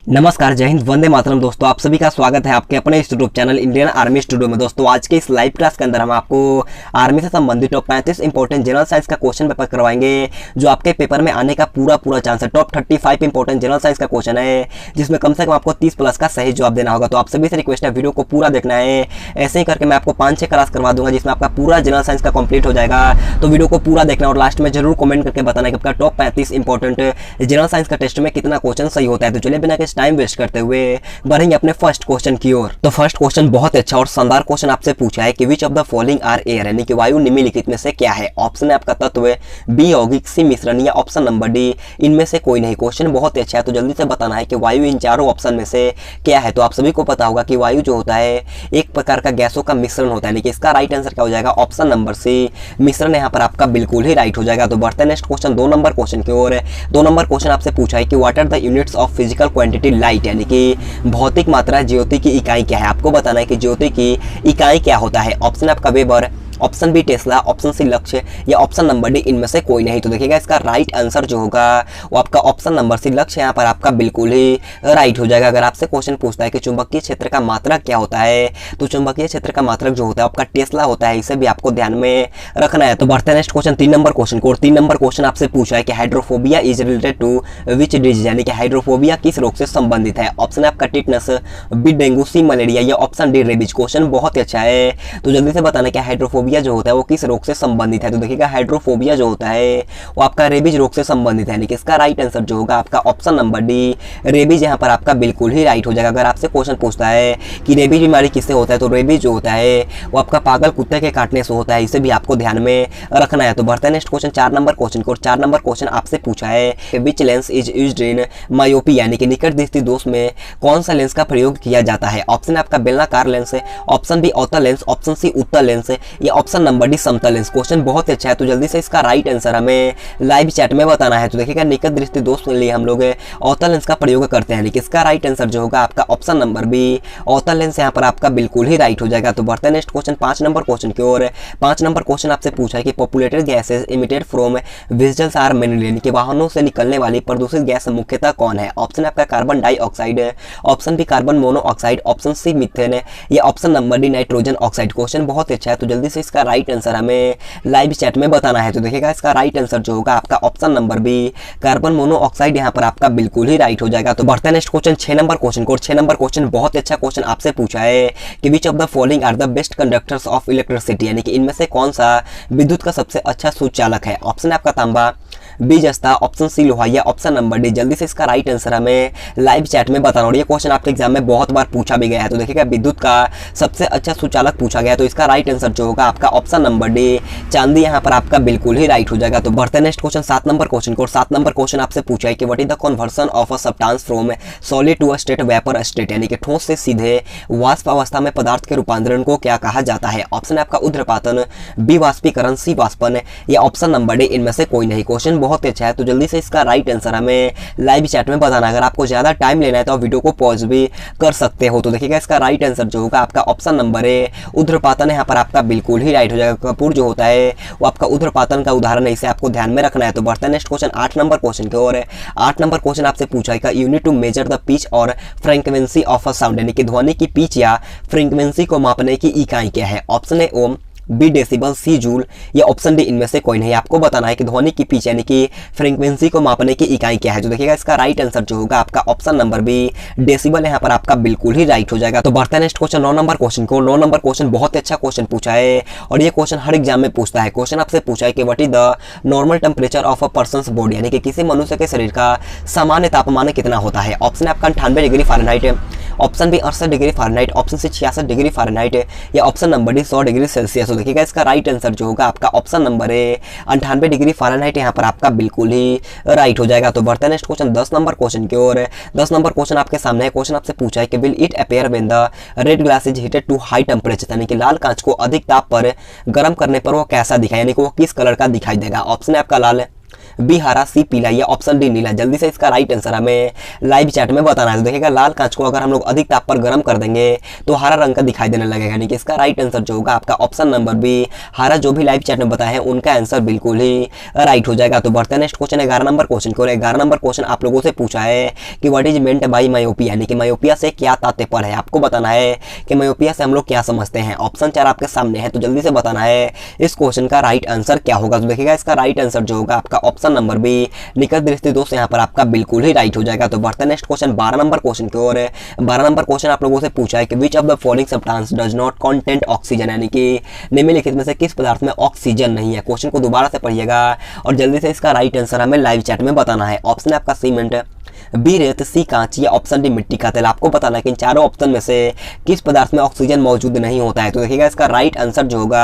नमस्कार, जय हिंद, वंदे मातरम। दोस्तों, आप सभी का स्वागत है आपके अपने YouTube channel Indian army studio में। दोस्तों, आज के इस लाइव क्लास के अंदर हम आपको आर्मी से संबंधित टॉप 35 इंपॉर्टेंट जनरल साइंस का क्वेश्चन पेपर करवाएंगे, जो आपके पेपर में आने का पूरा चांस है। टॉप 35 इंपॉर्टेंट जनरल साइंस का क्वेश्चन है, जिसमें कम से कम आपको 30 प्लस का सही जवाब देना होगा। तो आप सभी से रिक्वेस्ट है, वीडियो को पूरा देखना है। ऐसे ही करके मैं आपको 5-6 क्लास करवा दूंगा, जिसमें आपका पूरा जनरल साइंस का कंप्लीट हो जाएगा। तो वीडियो को पूरा देखना और लास्ट में जरूर कमेंट करके बताना कि आपका टॉप 35 इंपॉर्टेंट जनरल साइंस का टेस्ट में कितना क्वेश्चन सही होता है। तो चलिए बिना किसी टाइम वेस्ट करते हुए बढ़ेंगे अपने फर्स्ट क्वेश्चन की ओर। तो फर्स्ट क्वेश्चन बहुत अच्छा और शानदार क्वेश्चन आपसे पूछा है कि which of the following are air, यानी कि वायु निम्नलिखित में से क्या है। ऑप्शन है आपका तत्व, बी यौगिक, सी मिश्रण, या ऑप्शन नंबर डी इनमें से कोई नहीं। क्वेश्चन बहुत अच्छा है, तो जल्दी से बताना है कि वायु इन चारों ऑप्शन में से क्या है। तो आप सभी को पता होगा कि वायु जो होता है एक प्रकार का गैसों का मिश्रण होता है, यानी कि इसका राइट आंसर क्या हो जाएगा, ऑप्शन नंबर सी मिश्रण यहाँ पर आपका बिल्कुल ही राइट हो जाएगा। तो बढ़ते हैं नेक्स्ट क्वेश्चन 2 नंबर क्वेश्चन की ओर। 2 नंबर क्वेश्चन आपसे पूछा है कि what are the units of physical quantity light, यानी कि भौतिक मात्रा ज्योति की इकाई क्या है। आपको बताना है कि ज्योति की इकाई क्या होता है। ऑप्शन आपका weber, option B tesla, option C lux, या ऑप्शन नंबर डी इनमें से कोई नहीं। तो देखिएगा इसका राइट आंसर जो होगा वो आपका ऑप्शन नंबर सी लक्ष्य यहाँ पर आपका बिल्कुल ही राइट हो जाएगा। अगर आपसे क्वेश्चन पूछता है कि चुंबकीय क्षेत्र का मात्रक क्या होता है, तो चुंबकीय क्षेत्र का मात्रक जो होता है आपका टेस्ला होता है। इसे भी आपको ध्यान में रखना है। तो बढ़ते हैं नेक्स्ट क्वेश्चन 3 नंबर क्वेश्चन को। 3 नंबर क्वेश्चन आपसे पूछा है कि hydrophobia is related to which disease, यानी कि हाइड्रोफोबिया किस रोग से संबंधित है। ऑप्शन है आपका टिटनस, बी डेंगू, सी मलेरिया, या ऑप्शन डी रेबीज। क्वेश्चन बहुत अच्छा है, तो जल्दी से बताना कि हाइड्रोफोबिया जो होता है वो किस रोग से संबंधित है। तो देखिएगा हाइड्रोफोबिया जो होता है वो आपका रेबीज रोग से संबंधित है, यानी कि इसका राइट आंसर जो होगा आपका ऑप्शन नंबर डी रेबीज यहाँ पर आपका बिल्कुल ही राइट हो जाएगा। अगर आपसे क्वेश्चन पूछता है कि रेबीज बीमारी किससे होता है, तो रेबीज जो होता है वो आपका पागल कुत्ते के काटने से होता है। इसे भी आपको ध्यान में रखना है। तो बढ़ते हैं नेक्स्ट क्वेश्चन 4 नंबर क्वेश्चन को। 4 नंबर क्वेश्चन आपसे पूछा है which lens is used in myopia, यानी कि निकट दृष्टि दोष में कौन सा लेंस का प्रयोग किया जाता है। ऑप्शन आपका बेलनाकार लेंस, ऑप्शन बी अवतल लेंस, ऑप्शन सी उत्तल लेंस, या ऑप्शन नंबर डी समतल लेंस। क्वेश्चन बहुत अच्छा है, तो जल्दी से इसका राइट आंसर हमें लाइव चैट में बताना है। तो देखिएगा निकट दृष्टि दोष के लिए हम लोग अवतल लेंस का प्रयोग करते हैं, यानी कि इसका राइट आंसर जो होगा आपका ऑप्शन नंबर बी अवतल लेंस यहाँ पर आपका बिल्कुल ही राइट हो जाएगा। तो बढ़ते हैं नेक्स्ट क्वेश्चन 5 नंबर क्वेश्चन की ओर। 5 नंबर क्वेश्चन आपसे पूछा है कि populated gases emitted from vehicles are mainly, यानी कि वाहनों से निकलने वाली प्रदूषित गैस मुख्यतः कौन है। ऑप्शन आपका carbon dioxide, option B carbon monoxide, option C methane, या option number D nitrogen oxide. Question बहुत अच्छा है, तो जल्दी से इसका राइट आंसर हमें लाइव चैट में बताना है। तो देखिएगा इसका राइट आंसर जो होगा आपका option number B carbon monoxide यहाँ पर आपका बिल्कुल ही राइट हो जाएगा। तो बढ़ते हैं नेक्स्ट क्वेश्चन 6 नंबर क्वेश्चन को। 6 नंबर क्वेश्चन बहुत अच्छा क्वेश्चन आपसे पूछा है कि which of the following are the best conductors of electricity, यानी कि इनमें से कौन सा विद्युत का सबसे अच्छा सुचालक है। ऑप्शन है आपका तांबा, बी जस्ता, ऑप्शन सी लोहा, या ऑप्शन नंबर डी जल्दी से इसका राइट आंसर हमें लाइव चैट में बताना। और ये क्वेश्चन आपके एग्जाम में बहुत बार पूछा भी गया है। तो देखिएगा विद्युत का सबसे अच्छा सुचालक पूछा गया, तो इसका राइट आंसर जो होगा आपका ऑप्शन नंबर डी चांदी यहाँ पर आपका बिल्कुल ही राइट हो जाएगा। तो बढ़ते हैं नेक्स्ट क्वेश्चन 7 नंबर क्वेश्चन को। 7 नंबर क्वेश्चन आपसे पूछा है कि what is the conversion of a substance from solid to a state vapour state, यानी कि ठोस से सीधे वाष्प अवस्था में पदार्थ के रूपांतरण को क्या कहा जाता है। ऑप्शन है आपका ऊर्ध्वपातन, बी वाष्पीकरण, सी वाष्पन, या ऑप्शन नंबर डी इनमें से कोई नहीं। क्वेश्चन बहुत अच्छा है, तो जल्दी से इसका राइट आंसर हमें लाइव चैट में बताना। अगर आपको ज्यादा टाइम लेना है तो आप वीडियो को पॉज भी कर सकते हो। तो देखिएगा इसका राइट आंसर जो होगा आपका ऑप्शन नंबर ए ऊर्ध्वपातन यहाँ पर आपका बिल्कुल ही राइट हो जाएगा। कपूर जो होता है वो आपका ऊर्ध्वपातन का उदाहरण है, इसे आपको ध्यान में रखना है। तो बढ़ते हैं नेक्स्ट क्वेश्चन 8 नंबर क्वेश्चन की ओर। 8 नंबर क्वेश्चन आपसे पूछा है unit to measure the pitch और फ्रीक्वेंसी ऑफ अ साउंड, यानी कि ध्वनि की पिच या फ्रीक्वेंसी को मापने की इकाई क्या है। ऑप्शन है ओम, बी डेसिबल, सी जूल, या ऑप्शन डी इनमें से कोई नहीं। आपको बताना है कि ध्वनि की पिच यानी कि फ्रीक्वेंसी को मापने की इकाई क्या है। तो देखिएगा इसका राइट आंसर जो होगा आपका ऑप्शन नंबर बी डेसिबल यहाँ पर आपका बिल्कुल ही राइट हो जाएगा। तो बढ़ते हैं नेक्स्ट क्वेश्चन 9 नंबर क्वेश्चन को। 9 नंबर क्वेश्चन बहुत अच्छा क्वेश्चन पूछा है, और ये क्वेश्चन हर एग्जाम में पूछता है। क्वेश्चन आपसे पूछा है कि what is the normal temperature of a persons body, यानी कि किसी मनुष्य के शरीर का सामान्य तापमान कितना होता है। ऑप्शन है आपका 98 degree Fahrenheit, option B 68 degree Fahrenheit, option C 66 degree Fahrenheit, या option number D 100 degree Celsius. तो देखिएगा इसका राइट आंसर जो होगा आपका option number A 98 degree Fahrenheit यहाँ पर आपका बिल्कुल ही राइट हो जाएगा। तो बढ़ते हैं नेक्स्ट क्वेश्चन 10 नंबर क्वेश्चन की ओर। 10 नंबर क्वेश्चन आपके सामने है। क्वेश्चन आपसे पूछा है कि will it appear when the red glass is heated to high temperature, यानी कि लाल कांच को अधिक ताप पर गर्म करने पर वो कैसा दिखाई, यानी कि वो किस कलर का दिखाई देगा। ऑप्शन है आपका लाल, बी हरा, सी पीला या ऑप्शन डी नीला। जल्दी से इसका राइट आंसर हमें लाइव चैट में बताना है। तो देखिएगा लाल कांच को अगर हम लोग अधिक ताप पर गर्म कर देंगे तो हरा रंग का दिखाई देने लगेगा, यानी कि इसका राइट आंसर जो होगा आपका ऑप्शन नंबर बी हरा, जो भी लाइव चैट में बताया है उनका आंसर बिल्कुल ही राइट हो जाएगा। तो बढ़ते हैं नेक्स्ट क्वेश्चन 11 नंबर क्वेश्चन की ओर। 11 नंबर क्वेश्चन आप लोगों से पूछा है कि what is meant by myopia, यानी कि मायोपिया से क्या तात्पर्य है। आपको बताना है कि मायोपिया से हम लोग क्या समझते हैं। ऑप्शन 4 आपके सामने है, तो जल्दी से बताना है इस क्वेश्चन का राइट आंसर क्या होगा। तो देखिएगा इसका राइट आंसर जो होगा आपका ऑप्शन नंबर बी निकट दृष्टि दोष यहाँ पर आपका बिल्कुल ही राइट हो जाएगा। तो बढ़ते हैं नेक्स्ट क्वेश्चन 12 नंबर क्वेश्चन की ओर। 12 नंबर क्वेश्चन आप लोगों से पूछा है कि which of the following substance does not content oxygen, यानी कि निम्नलिखित में से किस पदार्थ में ऑक्सीजन नहीं है। क्वेश्चन को दोबारा से पढ़िएगा और जल्दी से इसका राइट आंसर हमें लाइव चैट में बताना है। ऑप्शन है आपका सीमेंट, बी रेत, सी कांच या ऑप्शन डी मिट्टी का तेल। आपको बताना है कि इन चारों ऑप्शन में से किस पदार्थ में ऑक्सीजन मौजूद नहीं होता है। तो देखिएगा इसका राइट आंसर जो होगा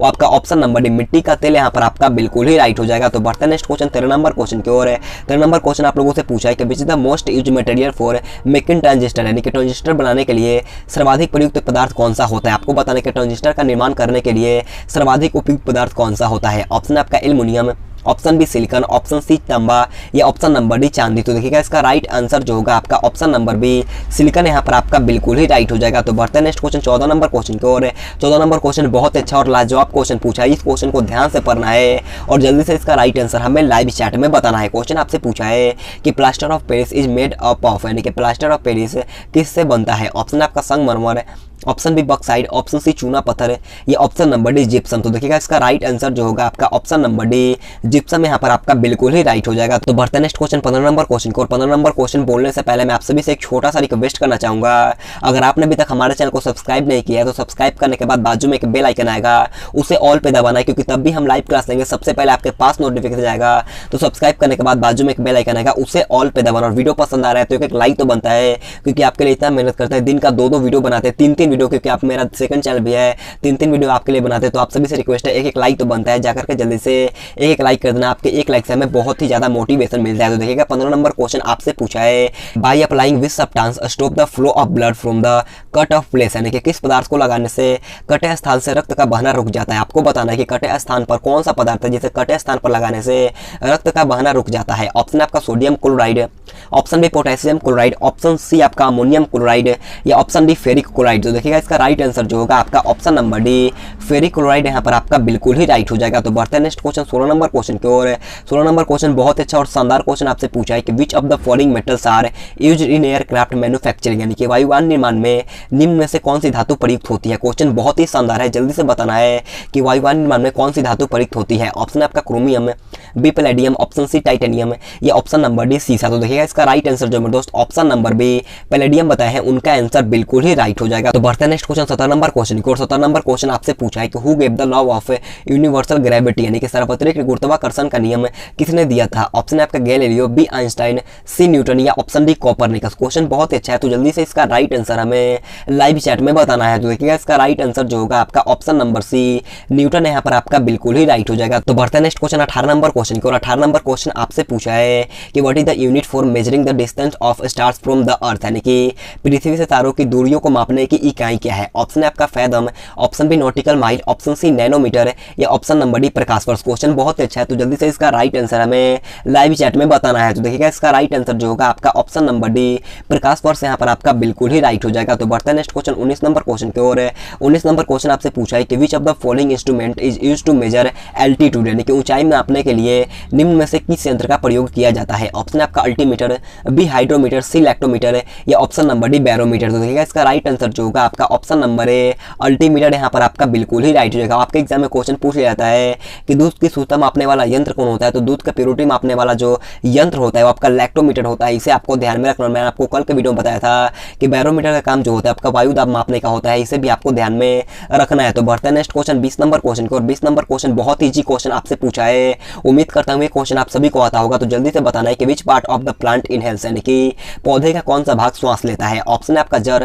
वो आपका ऑप्शन नंबर डी मिट्टी का तेल यहाँ पर आपका बिल्कुल ही राइट हो जाएगा। तो बढ़ते हैं नेक्स्ट क्वेश्चन 13 नंबर क्वेश्चन की ओर है। 13 नंबर क्वेश्चन आप लोगों से पूछा है कि which is the most use material for making transistor, यानी कि ट्रांजिस्टर बनाने के लिए सर्वाधिक प्रयुक्त पदार्थ कौन सा होता है। आपको बताना है कि ट्रांजिस्टर का निर्माण करने के लिए सर्वाधिक उपयुक्त पदार्थ कौन सा होता है। ऑप्शन आपका aluminium, option B silicon, option C तांबा या ऑप्शन नंबर डी चांदी। तो देखिएगा इसका राइट आंसर जो होगा आपका ऑप्शन नंबर बी सिलिकॉन यहाँ पर आपका बिल्कुल ही राइट हो जाएगा। तो बढ़ते हैं नेक्स्ट क्वेश्चन 14 नंबर क्वेश्चन की ओर। 14 नंबर क्वेश्चन बहुत अच्छा और लाजवाब क्वेश्चन पूछा है। इस क्वेश्चन को ध्यान से पढ़ना है और जल्दी से इसका राइट आंसर हमें लाइव चैट में बताना है। क्वेश्चन आपसे पूछा है कि plaster of Paris is made up of, यानी कि प्लास्टर ऑफ पेरिस किससे बनता है। ऑप्शन आपका संगमरमर, option B bauxite, option C चूना पत्थर या ऑप्शन नंबर डी जिप्सम। तो देखिएगा इसका राइट आंसर जो होगा आपका ऑप्शन नंबर डी जिप्सम यहाँ पर आपका बिल्कुल ही राइट हो जाएगा। तो बढ़ते हैं नेक्स्ट क्वेश्चन 15 नंबर क्वेश्चन को। और 15 नंबर क्वेश्चन बोलने से पहले मैं आप सभी से एक छोटा सा रिक्वेस्ट करना चाहूंगा, अगर आपने अभी तक हमारे चैनल को सब्सक्राइब नहीं किया है तो सब्सक्राइब करने के बाद बाजू में एक बेल आइकन आएगा, उसे ऑल पे दबाना है, क्योंकि तब भी हम लाइव क्लास लेंगे सबसे पहले आपके पास नोटिफिकेशन जाएगा। तो सब्सक्राइब करने के बाद बाजू में एक बेल आइकन आएगा, उसे ऑल पे दबाना। और वीडियो पसंद आ रहा है तो एक लाइक तो बनता है, क्योंकि आपके लिए इतना मेहनत करते हैं, दिन का 2-2 वीडियो बनाते हैं, 3-3 वीडियो, क्योंकि आप मेरा सेकंड चैनल भी है, 3-3 वीडियो आपके लिए बनाते हैं। तो आप सभी से रिक्वेस्ट है एक लाइक तो बनता है, जाकर के जल्दी से एक लाइक कर देना। आपके एक लाइक से हमें बहुत ही ज्यादा मोटिवेशन मिलता है। तो देखिएगा 15 नंबर क्वेश्चन आपसे पूछा है by applying which substance stop the flow of blood from the cut off place, यानी कि किस पदार्थ को लगाने से कटे स्थान से रक्त का बहना रुक जाता है। आपको बताना है कि कटे स्थान पर कौन सा पदार्थ है जिसे कटे स्थान पर लगाने से रक्त का बहना रुक जाता है। ऑप्शन आपका sodium chloride, option B potassium chloride, option C आपका अमोनियम क्लोराइड या ऑप्शन डी फेरिक क्लोराइड। तो देखिएगा इसका राइट आंसर जो होगा आपका option number D ferric chloride यहाँ पर आपका बिल्कुल ही राइट हो जाएगा। तो बढ़ते हैं नेक्स्ट क्वेश्चन 16 नंबर क्वेश्चन की ओर। 16 नंबर क्वेश्चन बहुत अच्छा और शानदार क्वेश्चन आपसे पूछा है कि which of the following metals are used in aircraft manufacturing, यानी कि वायुयान निर्माण में निम्न में से कौन सी धातु प्रयुक्त होती है। क्वेश्चन बहुत ही शानदार है, जल्दी से बताना है कि वायुयान निर्माण में कौन सी धातु प्रयुक्त होती है। ऑप्शन आपका chromium, B palladium, option C titanium या ऑप्शन नंबर डी सीसा। तो देखिएगा इसका राइट आंसर जो मेरे दोस्त ऑप्शन नंबर बी पैलेडियम बताया है, उनका आंसर बिल्कुल ही राइट हो जाएगा। तो बढ़ते हैं नेक्स्ट क्वेश्चन 17 नंबर क्वेश्चन की ओर। 17 नंबर क्वेश्चन आपसे पूछा है कि who gave the law of universal gravity, यानी कि सार्वत्रिक गुरुत्वाकर्षण का नियम किसने दिया था। ऑप्शन है आपका गैलीलियो, बी आइंस्टाइन, सी न्यूटन या ऑप्शन डी कोपरनिकस। क्वेश्चन बहुत अच्छा है, तो जल्दी से इसका राइट आंसर हमें लाइव चैट में बताना है। तो देखिएगा इसका राइट आंसर जो होगा आपका ऑप्शन नंबर सी न्यूटन यहाँ पर आपका बिल्कुल ही राइट हो जाएगा। तो बढ़ते हैं नेक्स्ट क्वेश्चन 18 नंबर क्वेश्चन की ओर। 18 नंबर क्वेश्चन आपसे पूछा है कि what is the unit for measuring the distance of stars from the earth, यानी कि पृथ्वी से तारों की दूरियों को मापने की इकाई क्या है। ऑप्शन है आपका fathom, option B nautical mile, option C nanometre या ऑप्शन नंबर डी प्रकाश वर्ष। क्वेश्चन बहुत अच्छा है, तो जल्दी से इसका राइट आंसर हमें लाइव चैट में बताना है। तो देखिएगा इसका राइट आंसर जो होगा आपका ऑप्शन नंबर डी प्रकाश वर्ष यहाँ पर आपका बिल्कुल ही राइट हो जाएगा। तो बढ़ते हैं नेक्स्ट क्वेश्चन 19 नंबर क्वेश्चन की ओर। 19 नंबर क्वेश्चन आपसे पूछा है कि which of the following instrument is used to measure altitude, यानी कि ऊंचाई नापने के लिए निम्न में से किस यंत्र का प्रयोग किया जाता है। ऑप्शन आपका अल्टीमीटर, बी हाइड्रोमीटर, सी लैक्टोमीटर या ऑप्शन नंबर डी बैरोमीटर। तो देखिएगा इसका राइट आंसर जो होगा आपका ऑप्शन नंबर ए अल्टीमीटर यहाँ पर आपका बिल्कुल ही राइट हो जाएगा। आपके एग्जाम में क्वेश्चन पूछ लिया जाता है कि दूध की शुद्धता मापने वाला यंत्र कौन होता है, तो दूध का प्योरिटी मापने वाला जो यंत्र होता है वो आपका लैक्टोमीटर होता है। इसे आपको ध्यान में रखना। मैंने आपको कल के वीडियो में बताया था कि बैरोमीटर का काम जो होता है आपका वायु दाब मापने का होता है, इसे भी आपको ध्यान में रखना है। तो बढ़ते हैं नेक्स्ट क्वेश्चन 20 नंबर क्वेश्चन को। और 20 नंबर क्वेश्चन बहुत ईजी क्वेश्चन आपसे पूछा है, उम्मीद करता हूँ ये क्वेश्चन आप सभी को आता होगा। तो जल्दी से बताना है कि which part of the plant inhales, यानी कि पौधे का कौन सा भाग श्वास लेता है। ऑप्शन है आपका जड़,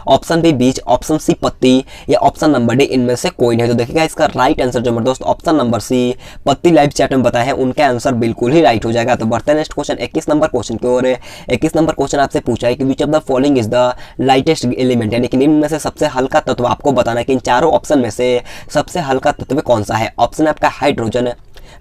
ऑप्शन बी बीज, ऑप्शन सी पत्ती या ऑप्शन नंबर डी इनमें से कोई नहीं। तो देखिएगा इसका राइट आंसर जो मेरे दोस्त ऑप्शन नंबर सी पत्ती लाइव चैट में बताया है, उनका आंसर बिल्कुल ही राइट हो जाएगा। तो बढ़ते हैं नेक्स्ट क्वेश्चन 21 नंबर क्वेश्चन की ओर। 21 नंबर क्वेश्चन आपसे पूछा है कि which of the following is the lightest element, यानी कि निम्न में से सबसे हल्का तत्व। आपको बताना है कि इन चारों ऑप्शन में से सबसे हल्का तत्व कौन सा है। ऑप्शन है आपका हाइड्रोजन,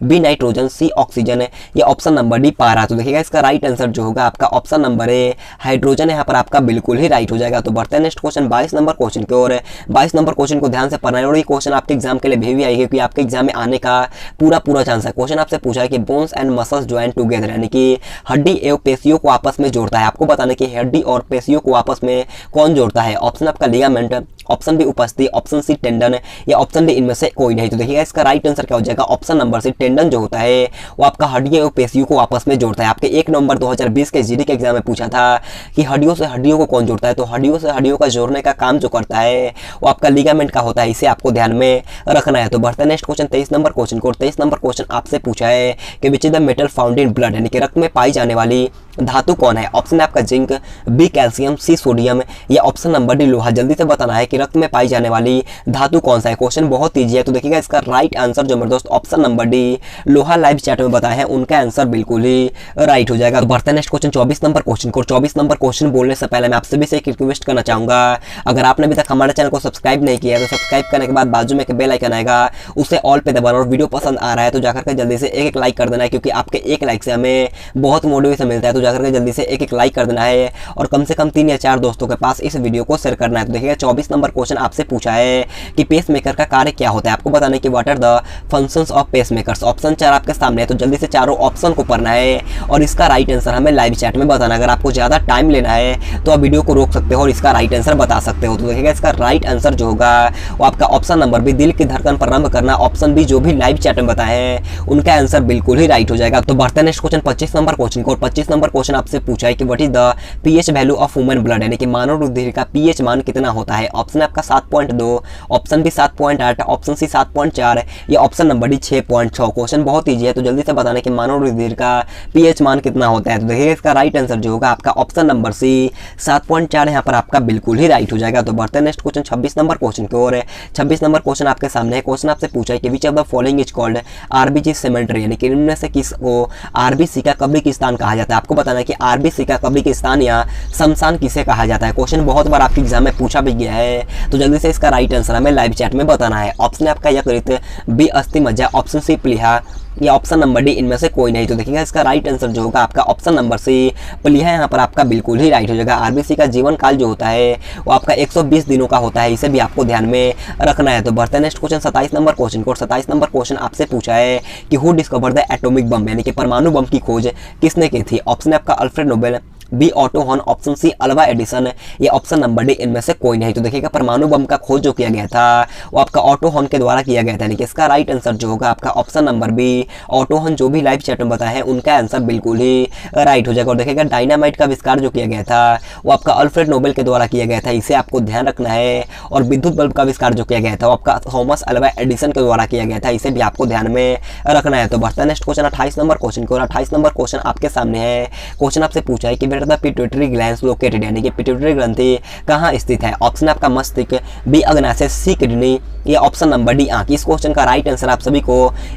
बी नाइट्रोजन, सी ऑक्सीजन है, या ऑप्शन नंबर डी पारा। तो देखिएगा इसका राइट आंसर जो होगा आपका ऑप्शन नंबर ए हाइड्रोजन यहाँ पर आपका बिल्कुल ही राइट हो जाएगा। तो बढ़ते हैं नेक्स्ट क्वेश्चन 22 नंबर क्वेश्चन की ओर। 22 नंबर क्वेश्चन को ध्यान से पढ़ना है और ये क्वेश्चन आपके एग्जाम के लिए भी आएगी क्योंकि आपके एग्जाम में आने का पूरा चांस है। क्वेश्चन आपसे पूछा है कि bones and muscles join together, यानी कि हड्डी एवं पेशियों को आपस में जोड़ता है। आपको बताना कि हड्डी और पेशियों को आपस में कौन जोड़ता है। ऑप्शन आपका लिगामेंट, ऑप्शन बी उपस्थिति, ऑप्शन सी टेंडन, या ऑप्शन डी इनमें से कोई नहीं। तो देखिएगा इसका राइट आंसर क्या हो जाएगा ऑप्शन नंबर सी टेंडन जो होता है वो आपका हड्डियों और पेशियों को आपस में जोड़ता है। आपके 1 नवंबर 2020 के जीडी के एग्जाम में पूछा था कि हड्डियों से हड्डियों को कौन जोड़ता है। तो हड्डियों से हड्डियों का जोड़ने का काम जो करता है वो आपका लिगामेंट का होता है, इसे आपको ध्यान में रखना है। तो बढ़ते हैं नेक्स्ट क्वेश्चन 23 नंबर क्वेश्चन को। 23 नंबर क्वेश्चन आपसे पूछा है कि which is the metal found in blood, यानी कि रक्त में पाई जाने वाली धातु कौन है। ऑप्शन है आपका zinc, B calcium, C sodium, या ऑप्शन नंबर डी लोहा। जल्दी से बताना है कि रक्त में पाई जाने वाली धातु कौन सा है। क्वेश्चन बहुत ईजी है। तो देखिएगा इसका राइट आंसर जो मेरे दोस्त ऑप्शन नंबर डी लोहा लाइव चैट में बताया है उनका आंसर बिल्कुल ही राइट हो जाएगा। तो बढ़ते हैं नेक्स्ट क्वेश्चन 24 नंबर क्वेश्चन को। 24 नंबर क्वेश्चन बोलने से पहले मैं आप सभी से एक रिक्वेस्ट करना चाहूंगा, अगर आपने अभी तक हमारे चैनल को सब्सक्राइब नहीं किया है तो सब्सक्राइब करने के बाद बाजू में एक बेल आइकन आएगा, उसे ऑल पे दबाना, और वीडियो पसंद आ रहा है तो जाकर के जल्दी से एक लाइक कर देना है क्योंकि आपके एक लाइक से हमें बहुत मोटिवेशन मिलता है। तो जाकर के जल्दी से एक लाइक कर देना है और कम से कम 3 या 4 दोस्तों के पास इस वीडियो को शेयर करना है। तो देखिएगा 24 नंबर क्वेश्चन आपसे पूछा है कि पेसमेकर का कार्य क्या होता है। आपको बताना है कि what are the functions of pacemakers. Option 4 आपके सामने है तो जल्दी से चारों ऑप्शन को पढ़ना है और इसका राइट आंसर हमें लाइव चैट में बताना। अगर आपको ज़्यादा टाइम लेना है तो आप वीडियो को रोक सकते हो और इसका राइट आंसर बता सकते हो। तो देखिएगा इसका राइट आंसर जो होगा वो आपका ऑप्शन नंबर बी दिल की धड़कन प्रारंभ करना। ऑप्शन बी जो भी लाइव चैट में बताए हैं उनका आंसर बिल्कुल ही राइट हो जाएगा। तो बढ़ते हैं नेक्स्ट क्वेश्चन 25 नंबर क्वेश्चन को। 25 नंबर क्वेश्चन आपसे पूछा है कि what is the pH value of human blood, यानी कि मानव रुधिर का पीएच मान कितना होता है। ऑप्शन आपका 7.2, ऑप्शन बी 7.8, ऑप्शन सी 7.4, या ऑप्शन नंबर डी 6.6। क्वेश्चन बहुत ईजी है तो जल्दी से बताना कि मानव रुधिर का पीएच मान कितना होता है। तो देखिए इसका राइट आंसर जो होगा आपका ऑप्शन नंबर सी 7.4 यहाँ पर आपका बिल्कुल ही राइट हो जाएगा। तो बढ़ते हैं नेक्स्ट क्वेश्चन 26 नंबर क्वेश्चन की ओर। 26 नंबर क्वेश्चन आपके सामने है। क्वेश्चन आपसे पूछा है कि which of the following is called RBC cemetery, यानी कि इनमें से किसको आरबीसी का कब्रिस्तान कहा जाता है। आपको बताना है कि आरबीसी का कब्रिस्तान या शमशान किसे कहा जाता है। क्वेश्चन बहुत बार आपके एग्जाम में पूछा भी गया है तो जल्दी से इसका राइट आंसर हमें लाइव चैट में बताना है। ऑप्शन आपका यकृत, बी अस्थि मज्जा, ऑप्शन सी प्लीहा, या ऑप्शन नंबर डी इनमें से कोई नहीं। तो देखिएगा इसका राइट आंसर जो होगा आपका ऑप्शन नंबर सी प्लीहा यहाँ पर आपका बिल्कुल ही राइट हो जाएगा। आरबीसी का जीवन काल जो होता है वो आपका 120 दिनों का होता है, इसे भी आपको ध्यान में रखना है। तो बढ़ते हैं नेक्स्ट क्वेश्चन 27 नंबर क्वेश्चन को। 27 नंबर क्वेश्चन आपसे पूछा है कि who discover the atomic bomb, यानी कि परमाणु बम की खोज किसने की थी। ऑप्शन आपका Alfred Nobel, B Otto Hahn, option C Alva Edison, या ऑप्शन नंबर डी इनमें से कोई नहीं। तो देखिएगा परमाणु बम का खोज जो किया गया था वो आपका ऑटो हॉर्न के द्वारा किया गया था, यानी कि इसका राइट आंसर जो होगा आपका option number B Otto Hahn जो भी लाइव चैट में बताया है उनका आंसर बिल्कुल ही राइट हो जाएगा। और देखिएगा डायनामाइट का आविष्कार जो किया गया था वो आपका अल्फ्रेड नोबेल के द्वारा किया गया था, इसे आपको ध्यान रखना है। और विद्युत बल्ब का आविष्कार जो किया गया था वो आपका थॉमस अल्वा एडिसन के द्वारा किया गया था, इसे भी आपको ध्यान में रखना है। तो बढ़ता है नेक्स्ट क्वेश्चन 28 नंबर क्वेश्चन को। 28 नंबर क्वेश्चन आपके सामने है। क्वेश्चन आपसे पूछा है कि where the pituitary glands located, यानी कि पिट्यूटरी ग्रंथि कहाँ स्थित है। ऑप्शन आपका मस्तिष्क, बी अग्नाशय, सी किडनी, या ऑप्शन नंबर डी आंख। इस क्वेश्चन का राइट आंसर आप सभी को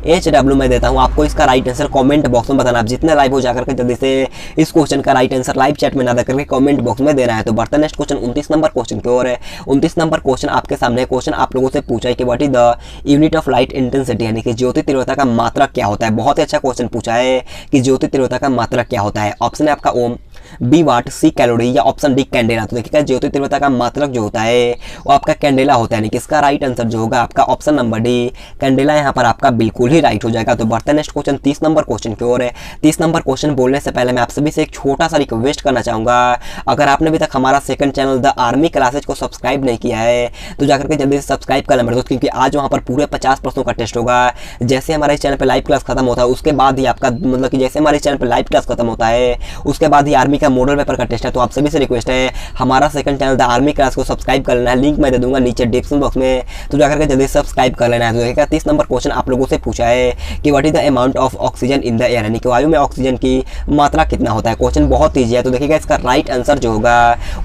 HW में देता हूं, आपको इसका राइट आंसर कमेंट बॉक्स में बताना। आप जितने लाइव हो जाकर के जल्दी से इस क्वेश्चन का राइट आंसर लाइव चैट में ना देकर के कमेंट बॉक्स में देना है। तो बढ़ते नेक्स्ट क्वेश्चन 29 नंबर क्वेश्चन की ओर है। 29 नंबर क्वेश्चन आपके सामने। क्वेश्चन आप लोगों से पूछा है कि what is the unit of light intensity, यानी कि ज्योति तीव्रता का मात्रक क्या होता है। बहुत ही अच्छा क्वेश्चन पूछा है कि ज्योति तीव्रता का मात्रक क्या होता है। ऑप्शन है आपका ओम, बी वाट, सी कैलोरी, या ऑप्शन डी कैंडेला। तो देखिएगा ज्योति तीव्रता का मात्रक जो होता है वो आपका कैंडेला होता है, यानी कि इसका राइट आंसर जो होगा आपका ऑप्शन नंबर डी कैंडेला यहाँ पर आपका बिल्कुल ही राइट हो जाएगा। तो बढ़ते हैं नेक्स्ट क्वेश्चन 30 नंबर क्वेश्चन की ओर है। 30 नंबर क्वेश्चन बोलने से पहले मैं आप सभी से एक छोटा सा रिक्वेस्ट करना चाहूंगा, अगर आपने अभी तक हमारा second channel the army classes को सब्सक्राइब नहीं किया है तो जाकर के जल्दी से सब्सक्राइब कर लें मेरे दोस्त, क्योंकि आज वहाँ पर पूरे 50 प्रश्नों का टेस्ट होगा। जैसे हमारे चैनल पर लाइव क्लास खत्म होता है उसके बाद ही आपका मतलब कि जैसे हमारे चैनल पर लाइव क्लास खत्म होता है उसके बाद ही आर्मी का मॉडल पेपर का टेस्ट है। तो आप सभी से रिक्वेस्ट है हमारा second channel the army class को सब्सक्राइब कर लेना है, लिंक मैं दे दूंगा नीचे डिस्क्रिप्शन बॉक्स में, तो जाकर के जल्दी सब्सक्राइब कर लेना है। तो देखिएगा 30 नंबर क्वेश्चन आप लोगों से पूछा है कि what is the amount of oxygen in the air, यानी कि वायु में ऑक्सीजन की मात्रा कितना होता है। क्वेश्चन बहुत ईजी है। तो देखिएगा इसका राइट आंसर जो होगा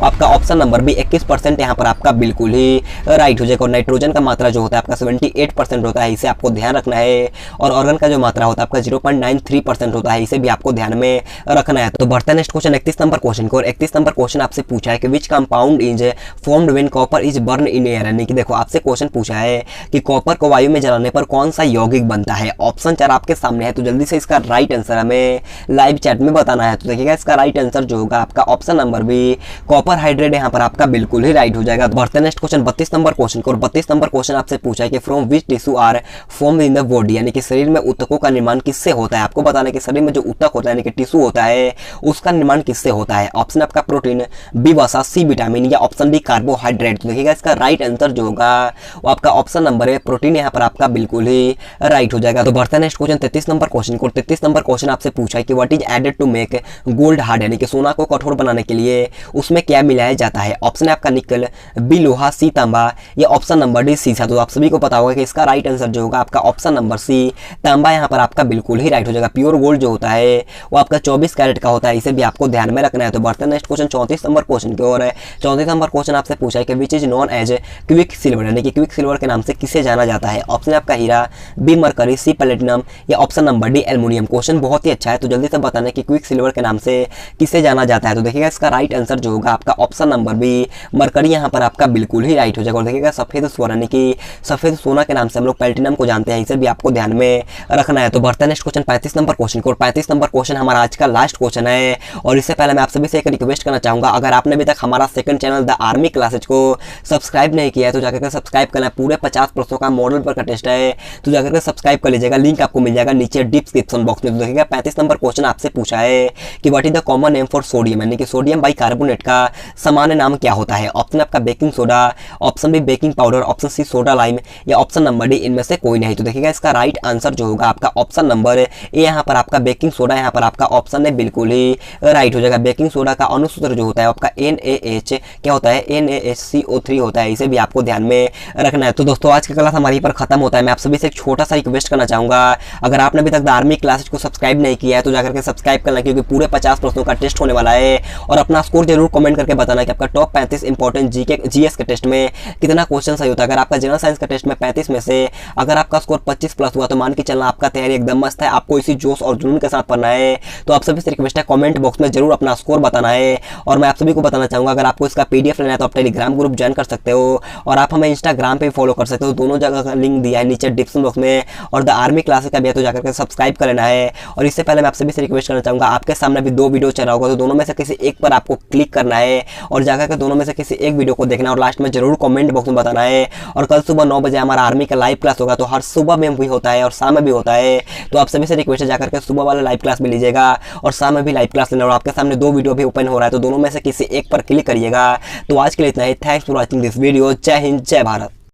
आपका ऑप्शन नंबर बी 21% यहाँ पर आपका बिल्कुल ही राइट हो जाएगा। और नाइट्रोजन का मात्रा जो होता है आपका 78% होता है, इसे आपको ध्यान रखना है। और ऑर्गन का जो मात्रा होता है आपका 0.93% होता है, इसे भी आपको ध्यान में रखना है। तो बढ़ता है नेक्स्ट क्वेश्चन 31 नंबर क्वेश्चन को। और 31 नंबर क्वेश्चन आपसे पूछा है कि which compound is formed when copper is burn in air, यानी कि देखो आपसे क्वेश्चन पूछा है कि कॉपर को वायु में जलाने पर कौन सा यौगिक बनता है। ऑप्शन 4 आपके सामने है, तो जल्दी से इसका राइट आंसर हमें लाइव चैट में बताना है। तो देखिएगा इसका राइट आंसर जो होगा आपका option number B copper hydrate यहाँ पर आपका बिल्कुल ही राइट हो जाएगा। बढ़ते नेक्स्ट क्वेश्चन 32 नंबर क्वेश्चन को। और 32 नंबर क्वेश्चन आपसे पूछा है कि from which tissue are formed in the body, यानी कि शरीर में ऊतकों का निर्माण किससे होता है। आपको बताना है कि शरीर में जो ऊतक होता है यानी कि टिश्यू होता है उसका निर्माण किससे होता है। ऑप्शन आपका प्रोटीन, बी वसा, सी विटामिन या ऑप्शन डी कार्बोहाइड्रेट। तो देखिएगा इसका राइट आंसर जो होगा वो आपका ऑप्शन नंबर है प्रोटीन, यहाँ पर आपका बिल्कुल ही राइट हो जाएगा। तो बढ़ते हैं नेक्स्ट क्वेश्चन 33 नंबर क्वेश्चन को। 33 नंबर क्वेश्चन आपसे पूछा है कि what is added to make gold hard, यानी कि सोना को कठोर बनाने के लिए उसमें क्या मिलाया जाता है। ऑप्शन है आपका निकल, बी लोहा, सी तांबा या ऑप्शन नंबर डी सीसा। तो आप सभी को पता होगा कि इसका राइट आंसर जो होगा आपका ऑप्शन नंबर सी तांबा, यहाँ पर आपका बिल्कुल ही राइट हो जाएगा। प्योर गोल्ड जो होता है वो आपका 24 कैरेट का होता है, इसे भी आपको ध्यान में रखना है। तो बढ़ते हैं नेक्स्ट क्वेश्चन 34 नंबर क्वेश्चन की ओर। 34 नंबर क्वेश्चन आपसे पूछा है कि which is known as quick silver, यानी कि क्विक सिल्वर के नाम से किसे जाना जाता है। ऑप्शन आपका हीरा, बी मरकरी, सी प्लेटिनम या option number D aluminium. Question बहुत ही अच्छा है, तो जल्दी से बताना कि क्विक सिल्वर के नाम से किसे जाना जाता है। तो देखिएगा इसका राइट आंसर जो होगा आपका ऑप्शन नंबर बी मरकरी, यहाँ पर आपका बिल्कुल ही राइट हो जाएगा। और देखिएगा सफेद स्वर्ण, यानी कि सफेद सोना के नाम से हम लोग प्लेटिनम को जानते हैं, इसे भी आपको ध्यान में रखना है। तो बढ़ते हैं नेक्स्ट क्वेश्चन 35 नंबर क्वेश्चन को। 35 नंबर क्वेश्चन हमारा आज का लास्ट क्वेश्चन है। और इससे पहले मैं आप सभी से एक रिक्वेस्ट करना चाहूंगा, अगर आपने अभी तक हमारा second channel the army classes को सब्सक्राइब नहीं किया है तो जाकर के सब्सक्राइब करना है। पूरे 50 प्रश्नों का मॉडल पर का टेस्ट है, तो जाकर के सब्सक्राइब कर लीजिएगा, लिंक आपको मिल जाएगा नीचे डिस्क्रिप्शन बॉक्स में। तो देखिएगा 35 नंबर क्वेश्चन आपसे पूछा है कि what is the common name for sodium, यानी कि सोडियम बाइकार्बोनेट का सामान्य नाम क्या होता है। ऑप्शन आपका baking soda, option B baking powder, option C soda lime या ऑप्शन नंबर डी इनमें से कोई नहीं। तो देखिएगा इसका राइट आंसर जो होगा आपका ऑप्शन नंबर ए, यहाँ पर आपका बेकिंग सोडा, यहाँ पर आपका ऑप्शन है बिल्कुल ही राइट हो जाएगा। बेकिंग सोडा का अनुसूत्र जो होता है आपका NaH क्या होता है, NaHCO3 होता है, इसे भी आपको ध्यान में रखना है। तो दोस्तों आज का क्लास हमारी पर खत्म होता है। मैं आप सभी से एक छोटा सा रिक्वेस्ट करना चाहूंगा, अगर आपने अभी तक द आर्मी क्लासेज को सब्सक्राइब नहीं किया है तो जाकर के सब्सक्राइब करना, क्योंकि पूरे 50 प्रश्नों का टेस्ट होने वाला है। और अपना स्कोर जरूर कमेंट करके बताना कि आपका टॉप 35 इंपॉर्टेंट GS के टेस्ट में कितना क्वेश्चन सही होता है। अगर आपका जनरल साइंस का टेस्ट में 35 में से अगर आपका स्कोर 25 प्लस हुआ तो मान के चलना आपका तैयारी एकदम मस्त है। आपको इसी जोश और जुनून के साथ पढ़ना है। तो आप सभी से रिक्वेस्ट है कमेंट बॉक्स में जरूर अपना स्कोर बताना है। और मैं आप सभी को बताना चाहूंगा, अगर आपको इसका PDF लेना है तो आप टेलीग्राम ग्रुप ज्वाइन कर सकते हो और आप हमें इंस्टाग्राम पे फॉलो कर सकते हो। दोनों जगह का लिंक दिया है नीचे डिस्क्रिप्शन बॉक्स में। और द आर्मी क्लासेस का भी है तो जाकर के सब्सक्राइब कर लेना है। और इससे पहले मैं आप सभी से रिक्वेस्ट करना चाहूंगा, आपके सामने भी 2 वीडियो चल रहा होगा, तो दोनों में से किसी एक पर आपको क्लिक करना है और जाकर के दोनों में से किसी एक वीडियो को देखना और लास्ट में जरूर कमेंट बॉक्स में बताना है। और कल सुबह 9 बजे हमारा आर्मी का लाइव क्लास होगा, तो हर सुबह में भी होता है और शाम में भी होता है। तो आप सभी से रिक्वेस्ट है जाकर के सुबह वाला लाइव क्लास में लीजिएगा और शाम में भी लाइव क्लास लेना। और आपके सामने 2 वीडियो भी ओपन हो रहा है, तो दोनों में से किसी एक पर क्लिक करिएगा। तो आज के लिए इतना ही। Thanks for watching this video. जय हिंद, जय भारत।